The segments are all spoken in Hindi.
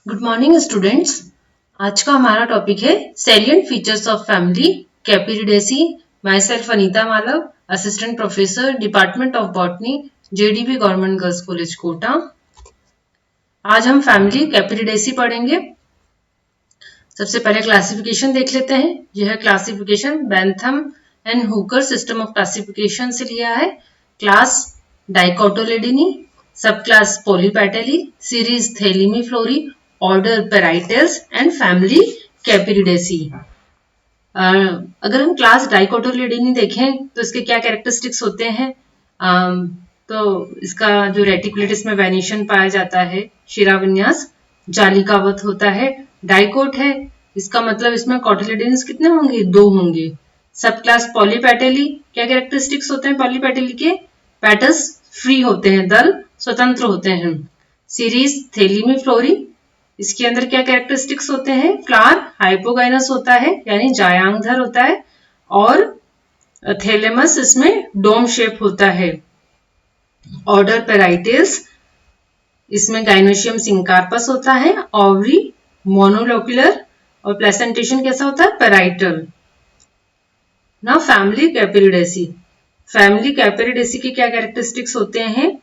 Good morning students. आज का हमारा टॉपिक है salient features of family Capparidaceae. Myself Anita Malav, assistant professor, department of botany, JDB government girls college Kota. आज हम फैमिली कैपिरिडेसी पढ़ेंगे। सबसे पहले क्लासिफिकेशन देख लेते हैं। यह classification Bentham and Hooker system of classification से लिया है। Class Dicotyledonae, subclass Polypetalae, series Thalamiflorae, order Parietales and family Capparidaceae. अगर हम क्लास डाइकोटोलेडिनी देखें तो इसके क्या कैरेक्टरिस्टिक्स होते हैं। तो इसका जो रेटिकुलेटस में वेनिशन पाया जाता है, शिराविन्यास जालिकावत होता है। डाइकोट है, इसका मतलब इसमें कोटिलेडन्स कितने होंगे? 2 होंगे। सब क्लास पॉलीपेटेली, क्या कैरेक्टरिस्टिक्स होते हैं पॉलीपेटेली के? पेटल्स फ्री होते हैं, दल स्वतंत्र होते हैं। सीरीज थैलीमीफ्लोरी, इसके अंदर क्या कैरेक्टरिस्टिक्स होते हैं? फ्लावर हाइपोगाइनस होता है यानी जायांगधर होता है, और थैलेमस इसमें डोम शेप होता है। ऑर्डर पेराइटल्स, इसमें गाइनोशियम सिंकार्पस होता है। ओवरी मोनोलोक्यूलर, और प्लेसेंटेशन कैसा होता है? पेराइटल। ना फैमिली कैपिरिडेसी, फैमिली कैपिरिडेसी के क्या कैरेक्टरिस्टिक्स होते हैं?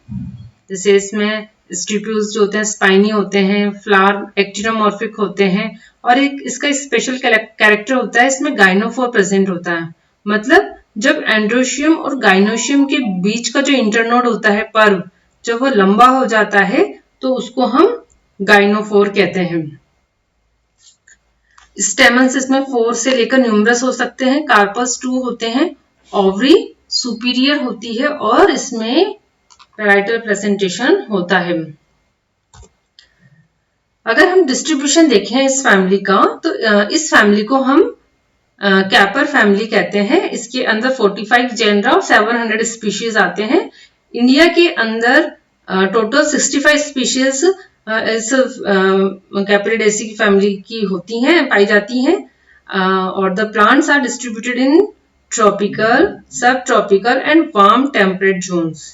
जैसे इसमें स्टिप्यूल्स जो होते हैं स्पाइनी होते हैं, फ्लावर एक्टिनोमॉर्फिक होते हैं, और एक इसका स्पेशल कैरेक्टर होता है, इसमें गाइनोफोर प्रेजेंट होता है। मतलब जब एंड्रोशियम और गाइनोशियम के बीच का जो इंटरनोड होता है पर्व, जब वो लंबा हो जाता है तो उसको हम गाइनोफोर कहते हैं। स्टेमन्स इसमें 4 से लेकर न्यूमरस हो सकते हैं। कार्पस 2 होते हैं। ओवरी सुपीरियर होती है और इसमें पेराइटल प्रेजेंटेशन होता है। अगर हम डिस्ट्रीब्यूशन देखें इस फैमिली का, तो इस फैमिली को हम कैपर फैमिली कहते हैं। इसके अंदर 45 जेनरा और 700 स्पीशीज आते हैं। इंडिया के अंदर टोटल 65 स्पीशीज इस कैपिरिडेसी की फैमिली की होती हैं, पाई जाती हैं। और the plants are distributed in tropical, subtropical and warm temperate zones.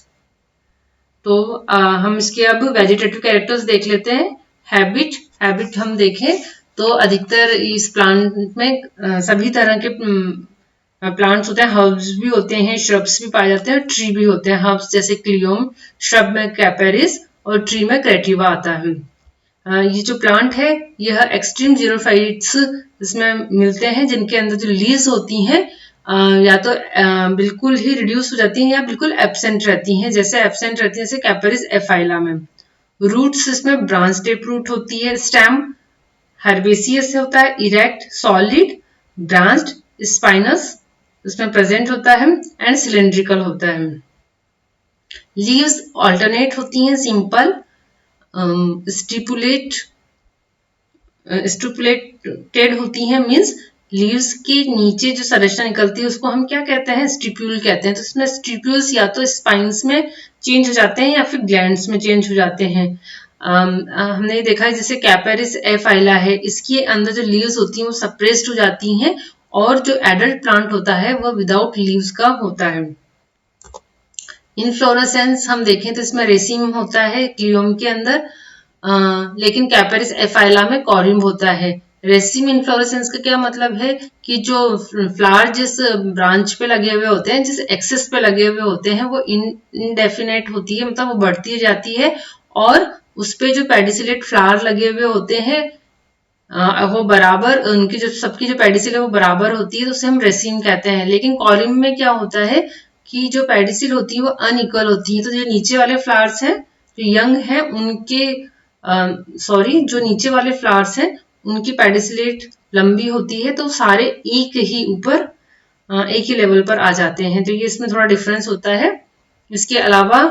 तो हम इसके अब वेजिटेटिव कैरेक्टर्स देख लेते हैं। हैबिट हम देखें तो अधिकतर इस प्लांट में सभी तरह के प्लांट्स होते हैं। हर्ब्स भी होते हैं, श्रब्स भी पाए जाते हैं, और ट्री भी होते हैं। हर्ब्स जैसे क्लियोम, श्रब में कैपेरिस और ट्री में क्रेटिवा आता है। ये जो प्लांट है यह एक्सट्रीम जीरोफाइट्स इसमें मिलते हैं, जिनके अंदर जो लीव्स होती हैं या तो बिल्कुल ही रिड्यूस हो जाती हैं या बिल्कुल एब्सेंट रहती हैं। जैसे एब्सेंट रहती है जैसे कैपेरिस एफाइला में। रूट्स इसमें ब्रांच टेप रूट होती है। स्टेम हर्बेसियस होता है, इरेक्ट, सॉलिड, ब्रांच्ड, स्पाइनस इसमें प्रेजेंट होता है, एंड सिलेंड्रिकल होता है। लीव्स ऑल्टरनेट होती हैं, सिंपल, स्टिपुलेटेड होती हैं, मींस लीव्स के नीचे जो संरचना निकलती है उसको हम क्या कहते हैं? स्टिप्यूल कहते हैं। तो इसमें स्टिप्यूल्स या तो स्पाइन्स में चेंज हो जाते हैं या फिर ग्लैंड्स में चेंज हो जाते हैं। हमने देखा है जैसे कैपेरिस एफाइला है, इसके अंदर जो लीव्स होती हैं वो सप्रेस्ड हो जाती हैं, और जो एडल्ट प्लांट होता है वो विदाउट लीव्स का होता है। इनफ्लोरेसेंस हम देखें तो इसमें रेसिम होता है क्लियोम के अंदर, लेकिन कैपेरिस एफाइला में कॉरिम होता है। रेसिम इनफ्लोरेसेंस का क्या मतलब है कि जो फ्लावर जिस ब्रांच पे लगे हुए होते हैं, जिस एक्सेस पे लगे हुए होते हैं, वो इनडेफिनेट होती है, मतलब वो बढ़ती जाती है, और उस पे जो पेडिसिलेट फ्लावर लगे हुए होते हैं वो बराबर, उनकी जो सबकी जो पेडिसिल है वो बराबर होती है, तो उसे हम रेसिम कहते हैं। लेकिन कॉरिम में क्या होता है कि जो पेडिसिल होती है वो अनइक्वल होती है। तो जो नीचे वाले फ्लावर्स हैं, जो यंग है उनके जो नीचे वाले फ्लावर्स हैं उनकी पेडिसिलेट लंबी होती है, तो सारे एक ही ऊपर एक ही लेवल पर आ जाते हैं। तो ये इसमें थोड़ा डिफरेंस होता है। इसके अलावा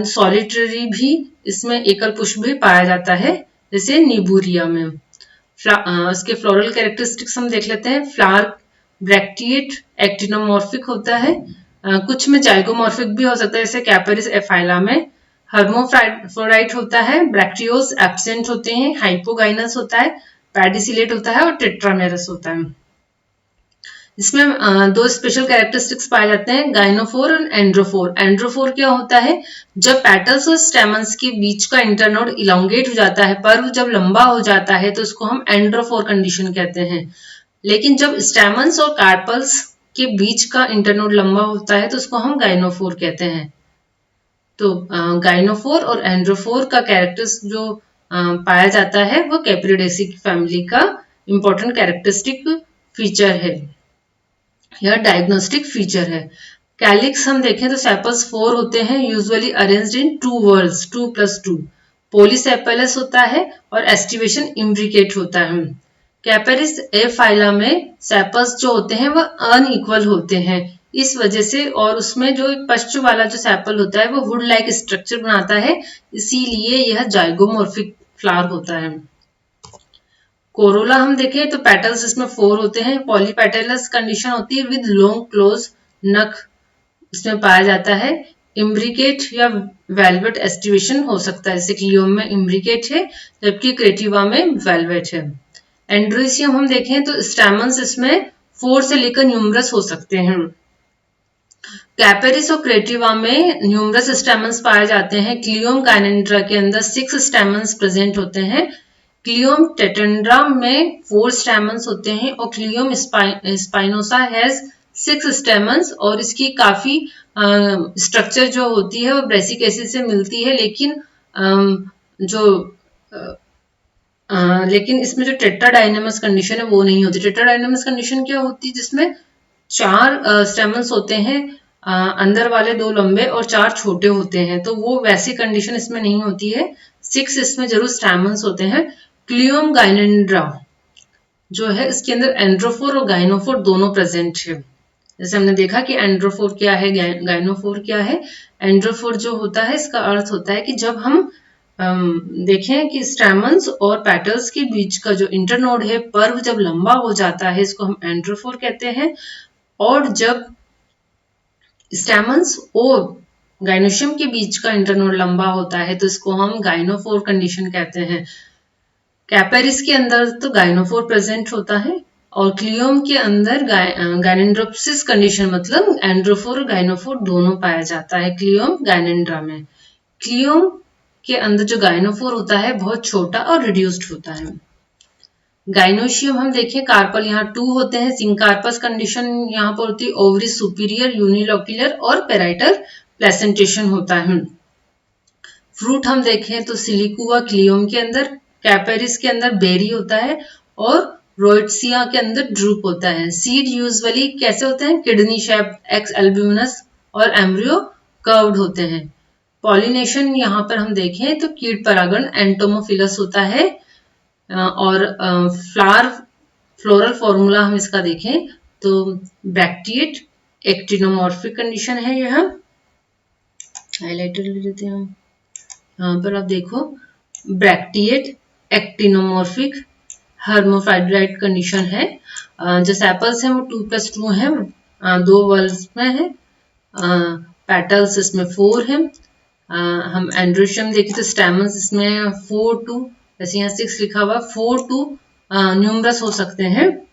सॉलिटरी भी इसमें एकल पुष्प भी पाया जाता है, जैसे नीबूरिया में। इसके फ्लोरल कैरेक्टरिस्टिक्स हम देख लेते हैं। फ्लावर ब्रैक्टिएट एक्टिनोमॉर्फिक होता है, कुछ में जाइगोमॉर्फिक भी हो सकता है, जैसे कैपेरिस एफाइला में। हर्मोफ्रोडाइट होता है, ब्रैक्टियोस एब्सेंट होते हैं, हाइपोगाइनस होता है, पेडिसिलेट होता है, और टेट्रामेरस होता है। इसमें दो स्पेशल कैरेक्टरिस्टिक्स पाए जाते हैं, गाइनोफोर और एंड्रोफोर। एंड्रोफोर क्या होता है, जब पेटल्स और स्टेमन्स के बीच का इंटरनोड इलोंगेट हो जाता है, पर्व जब लंबा हो जाता है तो उसको हम एंड्रोफोर कंडीशन कहते हैं। लेकिन जब स्टेमन्स और कार्पल्स के बीच का इंटरनोड लंबा होता है तो उसको हम गाइनोफोर कहते हैं। तो गाइनोफोर और एंड्रोफोर का कैरेक्टर्स जो पाया जाता है वो कैप्रिडेसी फैमिली का इंपॉर्टेंट कैरेक्टरिस्टिक फीचर है, यह डायग्नोस्टिक फीचर है। कैलिक्स हम देखें तो सेपल्स 4 होते हैं, यूजुअली अरेंज्ड इन 2 whorls 2+2। पोलीसेपेलस होता है और एस्टिवेशन इम्ब्रिकेट होता है। कैपेरिस ए फाइला में सेपल्स जो होते हैं वह अनइक्वल होते हैं इस वजह से, और उसमें जो पश्च वाला जो सेपल होता है वो वुड लाइक स्ट्रक्चर बनाता है, इसीलिए यह जाइगोमॉर्फिक फ्लावर होता है। कोरोला हम देखें तो पेटल्स इसमें 4 होते हैं। पॉलीपेटलस कंडीशन होती है विद लॉन्ग क्लोज नख इसमें पाया जाता है। इम्ब्रिकेट या वेलवेट एस्टिवेशन हो सकता है, जैसे क्लियोम में इम्ब्रिकेट है जबकि क्रेटिवा में वेलवेट है। एंड्रोसियम हम देखें तो स्टैमन्स इसमें 4 से लेकर न्यूमरस हो सकते हैं। कैपेरिस और क्रेटिवा में न्यूमरस स्टैमन्स पाए जाते हैं। क्लियोम गाइनेंड्रा के अंदर 6 स्टैमन्स प्रेजेंट होते हैं। क्लियोम टेटेंड्रा में 4 स्टैमन्स होते हैं और क्लियोम स्पाइनोसा हैज 6 स्टैमन्स, और इसकी काफी स्ट्रक्चर जो होती है वो ब्रेसिकेसी से मिलती है, लेकिन इसमें जो टेट्राडाइनेमस कंडीशन है वो नहीं होती। टेट्राडाइनेमस कंडीशन क्या होती है, जिसमें 4 स्टेमन्स होते हैं, अंदर वाले 2 लंबे और 4 छोटे होते हैं, तो वो वैसी कंडीशन इसमें नहीं होती है। 6 इसमें जरूर स्टेमन्स होते हैं। क्लियोम गाइनेंड्रा जो है इसके अंदर एंड्रोफोर और गाइनोफोर दोनों प्रेजेंट है। जैसे हमने देखा कि एंड्रोफोर क्या है, गाइनोफोर क्या है। एंड्रोफोर जो होता है इसका अर्थ होता है कि जब हम देखें कि स्टैमन्स और पेटल्स के बीच का जो इंटरनोड है पर्व जब लंबा हो जाता है इसको हम एंड्रोफोर कहते हैं, और जब स्टैमन्स और गाइनोशियम के बीच का इंटरनोड लंबा होता है तो इसको हम गाइनोफोर कंडीशन कहते हैं। कैपेरिस के अंदर तो गाइनोफोर प्रेजेंट होता है और क्लियोम के अंदर गाइनेंड्रोप्सिस कंडीशन मतलब एंड्रोफोर और गाइनोफोर दोनों पाया जाता है क्लियोम गाइनेंड्रा में। क्लियोम के अंदर जो गाइनोफोर होता है बहुत छोटा और रिड्यूस्ड होता है। गाइनोशियम हम देखें कार्पल यहाँ 2 होते हैं। सिंकार्पस कंडीशन यहाँ पर होती है, ओवरी सुपीरियर यूनिलोक्युलर और पेराइटल प्लेसेंटेशन होता है। फ्रूट हम देखें तो सिलिकुआ क्लियोम के अंदर, कैपेरिस के अंदर बेरी होता है और रोइट्सिया के अंदर ड्रूप होता है। सीड यूजुअली कैसे होते हैं, किडनी शेप, एक्स एल्ब्यूमिनस और एम्ब्रियो कर्व्ड होते हैं। पॉलिनेशन यहाँ पर हम देखें तो कीट परागण एंटोमोफिलस होता है, और फ्लोरल फॉर्मूला हम इसका देखें तो ब्रैक्टिएट एक्टिनोमॉर्फिक कंडीशन है। यह हाईलाइटर ले लेते हैं हम, यहाँ पर आप देखो ब्रैक्टिएट एक्टिनोमॉर्फिक हर्मोफ्राइडाइट कंडीशन है। जो सेपल्स हैं वो 2+2 है, 2 whorls में है। पेटल्स इसमें 4 है। हम एंड्रोशियम देखें तो स्टैमन्स इसमें 4-2, वैसे यहाँ 6 लिखा हुआ, 4-2 न्यूमरस हो सकते हैं।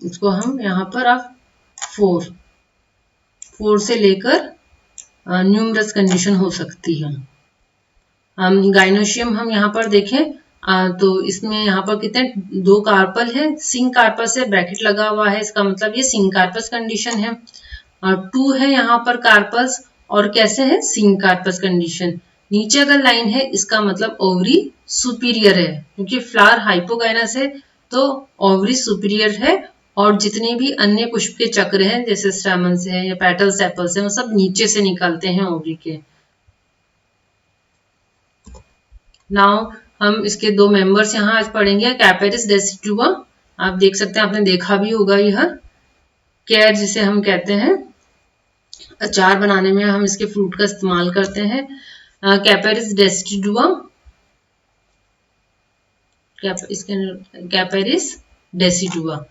इसको हम यहाँ पर आप 4 से लेकर न्यूमरस कंडीशन हो सकती है। गाइनोशियम हम यहाँ पर देखें तो इसमें यहाँ पर कितने 2 कार्पल है, सिंकार्पस है, ब्रैकेट लगा हुआ है, इसका मतलब ये सिंकार्पस कंडीशन है। 2 है यहाँ पर कार्पस और कैसे है सिंकार्पस कंडीशन। नीचे अगर लाइन है इसका मतलब ओवरी सुपीरियर है, क्योंकि फ्लावर हाइपोगाइनस है तो ओवरी सुपीरियर है, और जितने भी अन्य पुष्प के चक्र हैं जैसे स्टैमन्स है या पेटल सेपल्स है वो सब नीचे से निकलते हैं ओवरी के। नाउ हम इसके 2 मेंबर्स यहाँ आज पढ़ेंगे। कैपेरिस डेसिडुआ, आप देख सकते हैं, आपने देखा भी होगा, यह कैर जिसे हम कहते हैं, अचार बनाने में हम इसके फ्रूट का इस्तेमाल करते हैं। कैपेरिस डेसिडुआ, कैपेरिस डेसिडुआ।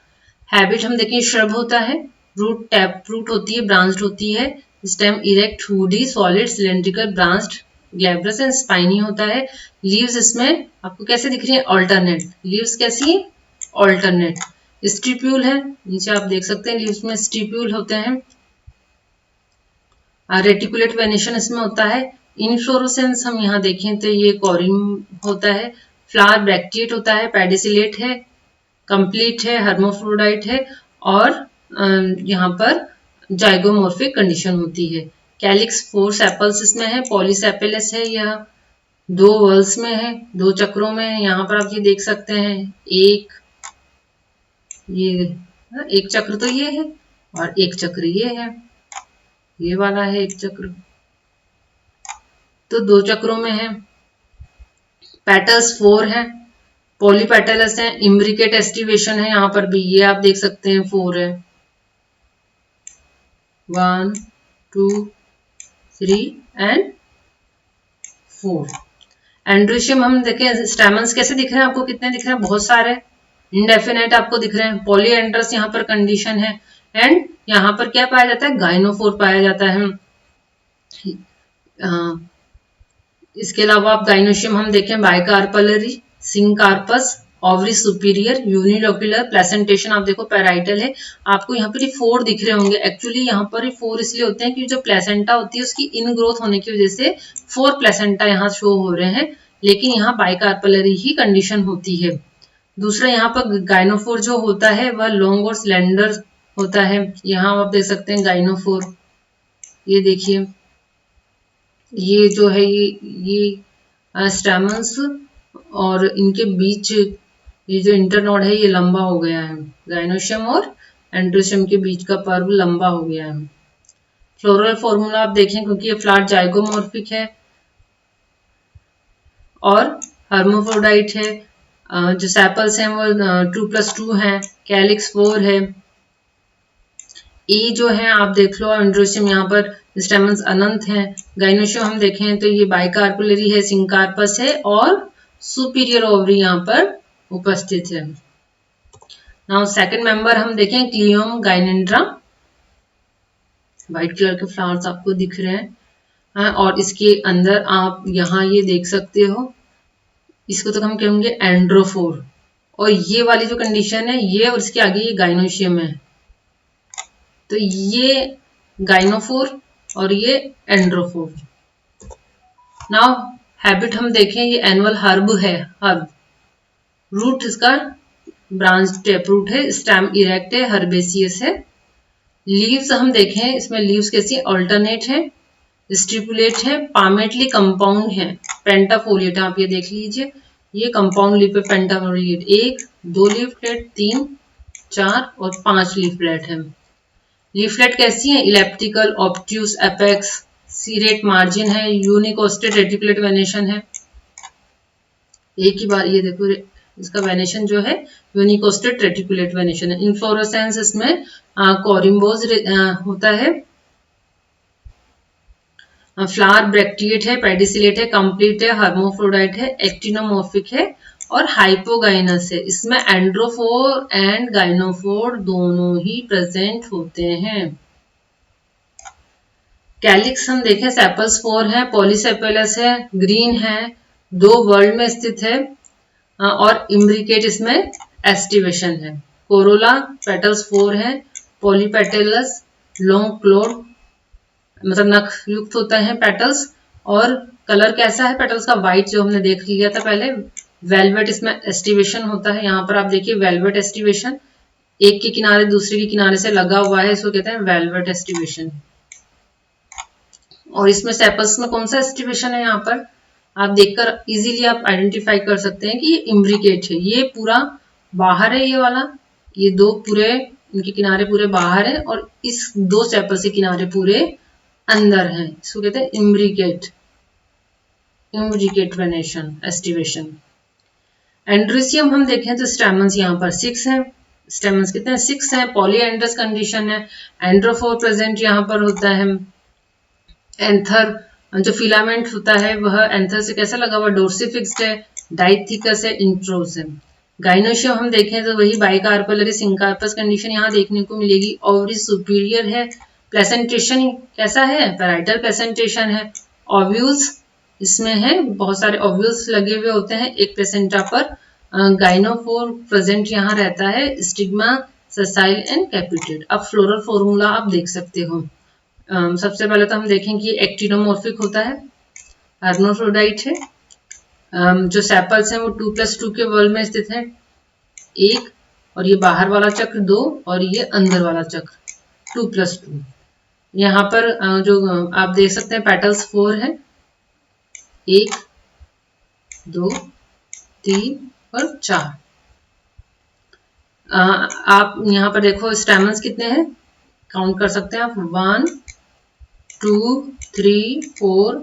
हैबिट हम देखें श्रब होता है, रूट टैप रूट होती है, ब्रांच्ड होती है, stem erect, woody, solid, cylindrical, branched, glabrous and spiny होता है। लीव्स इसमें आपको कैसे दिख रही है, ऑल्टरनेट, लीव्स कैसी है, ऑल्टरनेट। स्टिप्यूल है, नीचे आप देख सकते हैं लीव्स में स्टिप्यूल होते हैं। रेटिकुलेट वेनेशन इसमें होता है। इनफ्लोरोसेंस हम यहाँ देखें तो ये कॉरिम होता है। फ्लावर ब्रैक्टिएट होता है, पेडिसिलेट है, कंप्लीट है, हर्माफ्रोडाइट है और यहाँ पर जाइगोमॉर्फिक कंडीशन होती है। कैलिक्स 4 सेपल्स इसमें है, पॉलीसेपेलस है, यह 2 वर्ल्स में है, 2 चक्रों में है। यहाँ पर आप ये देख सकते हैं एक चक्र तो ये है और एक चक्र ये है, ये वाला है एक चक्र, तो 2 चक्रों में है। पेटल्स 4 है, पॉलीपेटलस है, इम्ब्रिकेट एस्टिवेशन है, यहाँ पर भी ये आप देख सकते हैं 4 है। 1 2 3 एंड 4। एंड्रोशियम हम देखें, स्टैमन्स कैसे दिख रहे हैं आपको, कितने दिख रहे हैं, बहुत सारे, इंडेफिनेट आपको दिख रहे हैं। पॉलीएंड्रस यहाँ पर कंडीशन है एंड यहाँ पर क्या पाया जाता है, गाइनोफोर पाया जाता है। इसके अलावा आप गाइनोशियम हम देखें, बाइकार्पलरी, सिंकार्पस, ओवरी सुपीरियर, यूनिलोक्युलर, प्लेसेंटेशन आप देखो पैराइटल है। आपको यहाँ पर 4 दिख रहे होंगे। एक्चुअली यहाँ पर 4 इसलिए होते हैं कि जो प्लेसेंटा होती है उसकी इन ग्रोथ होने की वजह से 4 प्लेसेंटा यहाँ शो हो रहे हैं, लेकिन यहाँ बाइकार्पलरी ही कंडीशन होती है। दूसरा यहाँ पर गाइनोफोर जो होता है वह लॉन्ग और स्लेंडर होता है। यहाँ आप देख सकते हैं गाइनोफोर, ये देखिए, ये जो है ये स्टैमन्स और इनके बीच ये जो इंटरनोड है ये लंबा हो गया है। गाइनोशियम और एंड्रोशियम के बीच का पर्व लंबा हो गया है। फ्लोरल फॉर्मूला आप देखें, क्योंकि ये फ्लावर जाइगोमॉर्फिक है और हर्माफ्रोडाइट है। जो सेपल्स हैं वो 2+2 हैं, कैलिक्स 4 है। ए जो है आप देख लो, एंड्रोशियम यहाँ पर स्टेमन्स अनंत हैं। गाइनोशियम हम देखें तो ये बाइकार्पुलरी है, सिंकार्पस है और सुपीरियर ओवरी यहाँ पर उपस्थित है। नाउ सेकंड मेंबर हम देखें, क्लियम गाइनेंड्रा, व्हाइट कलर के फ्लावर्स आपको दिख रहे हैं और इसके अंदर आप यहाँ ये देख सकते हो, इसको तो हम कहेंगे एंड्रोफोर, और ये वाली जो कंडीशन है ये और इसके आगे ये गाइनोशियम है, तो ये गाइनोफोर और ये एंड्रोफोर। नाउ हैबिट हम देखें, ये एनुअल हर्ब है, हर्ब, रूट इसका ब्रांच टेप रूट है, स्टेम इरेक्ट है, हर्बेसियस है। लीव्स हम देखें, इसमें लीव्स कैसी, अल्टरनेट है, स्टिपुलेट है, पामेटली कंपाउंड है, पेंटाफोलिएट आप ये देख लीजिए, ये कंपाउंड लीफ है पेंटाफोलिएट, 1 2 लीफलेट, 3 4 और 5 लीफलेट है। लीफलेट कैसी है, इलेप्टिकल, ऑब्ट्यूस, एपेक्स, सीरेट मार्जिन है, यूनिकोस्टेड रेटिकुलेट वेनेशन है। एक ही बार ये देखो, इसका वेनेशन जो है यूनिकोस्टेड रेटिकुलेट वेनेशन है। इन्फ्लोरेसेंस इसमें कोरिम्बोज होता है। फ्लावर ब्रैक्टिएट है, पेडिसिलेट है, कंप्लीट है, हर्माफ्रोडाइट है, एक्टिनोमॉर्फिक है और हाइपोगाइनस है। इसमें एंड्रोफोर एंड गाइनोफोर दोनों ही प्रेजेंट होते हैं। कैलिक्स हम देखें, सेपल्स 4 है, पॉलीसेपेलस है, ग्रीन है, 2 वर्ल्ड में स्थित है और इम्ब्रिकेट इसमें एस्टिवेशन है। कोरोला पेटल्स 4 है, पॉलीपेटलस, लॉन्ग क्लोड, मतलब नख युक्त होता है पेटल्स, और कलर कैसा है पेटल्स का, व्हाइट, जो हमने देख लिया था पहले। वेलवेट इसमें एस्टिवेशन होता है, यहाँ पर आप देखिए वेलवेट एस्टिवेशन, एक के किनारे दूसरे के किनारे से लगा हुआ है, इसको कहते हैं वेलवेट एस्टिवेशन। और इसमें सेपल्स में कौन सा एस्टिवेशन है, यहाँ पर आप देखकर इजीली आप आइडेंटिफाई कर सकते हैं कि ये इम्ब्रिकेट है, ये पूरा बाहर है, ये वाला, ये 2 पूरे इनके किनारे पूरे बाहर है और इस 2 सेपल्स के किनारे पूरे अंदर है, इसको कहते हैं imbricate, imbricate venation aestivation. Androecium हम देखें तो स्टेमन्स यहाँ पर 6 है, स्टेमन्स कितने हैं, 6 है, पॉलीएंड्रस कंडीशन है, एंड्रोफोर प्रेजेंट यहाँ पर होता है। एंथर जो फिलामेंट होता है वह एंथर से कैसा लगा हुआ, डोर्सिफिक्स्ड है, डाइथिकस है, इंट्रोस है। गाइनोशियम हम देखें तो वही बाइकार्पलरी सिंकार्पस कंडीशन यहाँ देखने को मिलेगी। ओवरी सुपीरियर है, प्लेसेंटेशन कैसा है, पैराइटल प्लेसेंटेशन है। ओव्यूल्स इसमें है, बहुत सारे ओव्यूल्स लगे हुए होते हैं एक प्लेसेंटा पर, गाइनोफोर प्रेजेंट यहाँ रहता है, स्टिग्मा, सेसाइल एंड कैपिटेड। अब फ्लोरल फॉर्मूला आप देख सकते हो। सबसे पहले तो हम देखेंगे कि एक्टिनोमॉर्फिक होता है, हर्माफ्रोडाइट है, जो सेपल्स हैं वो 2+2 के वर्ल्ड में स्थित है, एक, और ये बाहर वाला चक्र 2 और ये अंदर वाला चक्र 2+2। यहाँ पर जो आप देख सकते हैं पेटल्स 4 है, 1, 2, 3 और 4। आप यहाँ पर देखो स्टेमन्स कितने हैं, काउंट कर सकते हैं आप, 1, 2, 3, 4,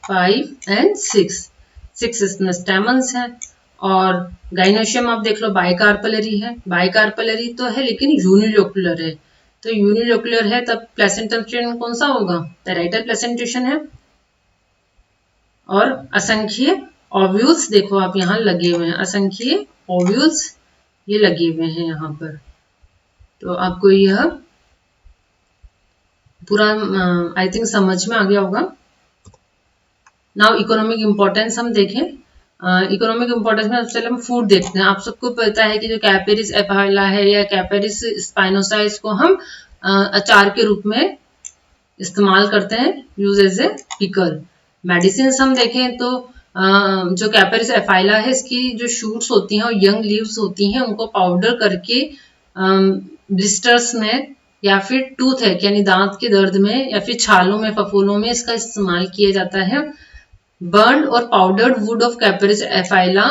5 एंड 6 इसमें स्टेमन्स हैं। और गाइनोशियम आप देख लो बाइकार्पलरी है, बाइकार्पलरी तो है लेकिन यूनिलोकुलर है, तो यूनिलोकुलर है तब प्लेसेंटल चेन कौन सा होगा, पैराइटल प्लेसेंटेशन है। और असंख्य ओव्यूल्स देखो आप यहाँ लगे हुए हैं, असंख्य ओव्यूल्स ये लगे हुए हैं यहाँ पर। तो आपको यह पूरा आई थिंक समझ में आ गया होगा। नाउ इकोनॉमिक इंपॉर्टेंस हम देखें। इकोनॉमिक इंपॉर्टेंस में सबसे पहले हम फूड देखते हैं। आप सबको पता है कि जो कैपेरिस एफाइला है या कैपेरिस स्पाइनोसा, इसको हम अचार के रूप में इस्तेमाल करते हैं, use as a pickle. Medicine हम देखें तो जो कैपेरिस एफाइला है इसकी जो शूट्स होती हैं और यंग लीव्स होती हैं उनको पाउडर करके ब्लिस्टर्स में या फिर टूथ है यानी दांत के दर्द में या फिर छालों में, फफूलों में इसका इस्तेमाल किया जाता है। बर्न और पाउडर्ड वुड ऑफ कैपेरिस एफाइला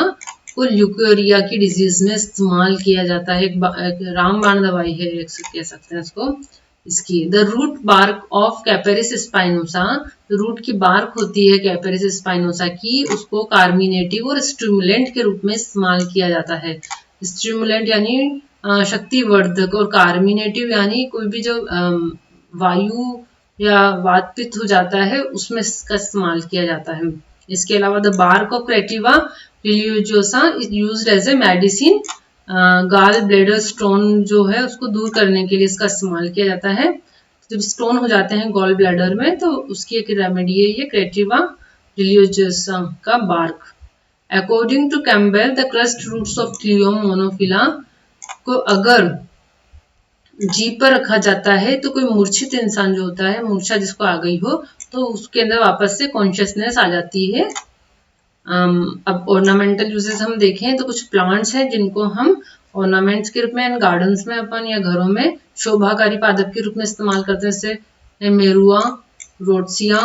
को ल्यूकेरिया की डिजीज में इस्तेमाल किया जाता है। एक रामबाण दवाई है कह सकते हैं इसको। इसकी the root bark of Capparis spinosa, root की बार्क होती है कैपेरिस स्पाइनोसा की, उसको कार्मिनेटिव और स्टिमुलेंट के रूप में इस्तेमाल किया जाता है। स्टिमुलेंट यानी शक्तिवर्धक और कार्मिनेटिव यानी कोई भी जो वायु या वात पित्त हो जाता है उसमें इसका इस्तेमाल किया जाता है। इसके अलावा the bark of Crateva religiosa is used as a medicine, gall bladder stone जो है उसको दूर करने के लिए इसका इस्तेमाल किया जाता है। जब स्टोन हो जाते हैं गॉल ब्लैडर में तो उसकी एक रेमेडी है ये क्रेटिवा रिलीजियोसा का bark. According to Campbell the crushed roots of Cleome monophylla को अगर जी पर रखा जाता है तो कोई मूर्छित इंसान जो होता है, मूर्छा जिसको आ गई हो, तो उसके अंदर वापस से कॉन्शियसनेस आ जाती है। अब ऑर्नामेंटल यूजेस हम देखें तो कुछ प्लांट्स हैं जिनको हम ऑर्नामेंट्स के रूप में एंड गार्डन्स में अपन या घरों में शोभाकारी पादप के रूप में इस्तेमाल करते हैं, जैसे मेरुआ, रोडसिया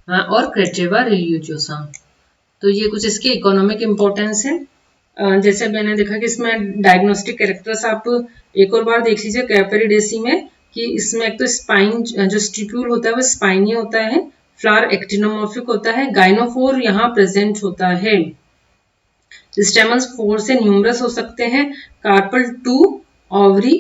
और क्रेटिवा रिलीजियोसा। तो ये कुछ इसके इकोनॉमिक इम्पोर्टेंस है। जैसे मैंने देखा कि इसमें डायग्नोस्टिक कैरेक्टर्स आप एक और बार देख लीजिए कैपेरिडेसी में, कि इसमें एक तो स्पाइन जो स्टिप्यूल होता है वो स्पाइनी होता है, फ्लावर एक्टिनोमॉर्फिक होता है, गाइनोफोर यहाँ प्रेजेंट होता है, स्टेमन्स 4 से न्यूमरस हो सकते हैं, कार्पल 2, ओवरी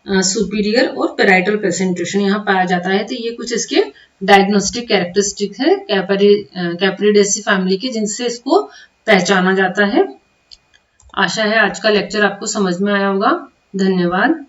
सुपीरियर और पेराइटल प्रेजेंटेशन यहाँ पाया जाता है। तो ये कुछ इसके डायग्नोस्टिक कैरेक्टरिस्टिक है कैपेरिडेसी फैमिली की, जिनसे इसको पहचाना जाता है। आशा है आज का लेक्चर आपको समझ में आया होगा। धन्यवाद।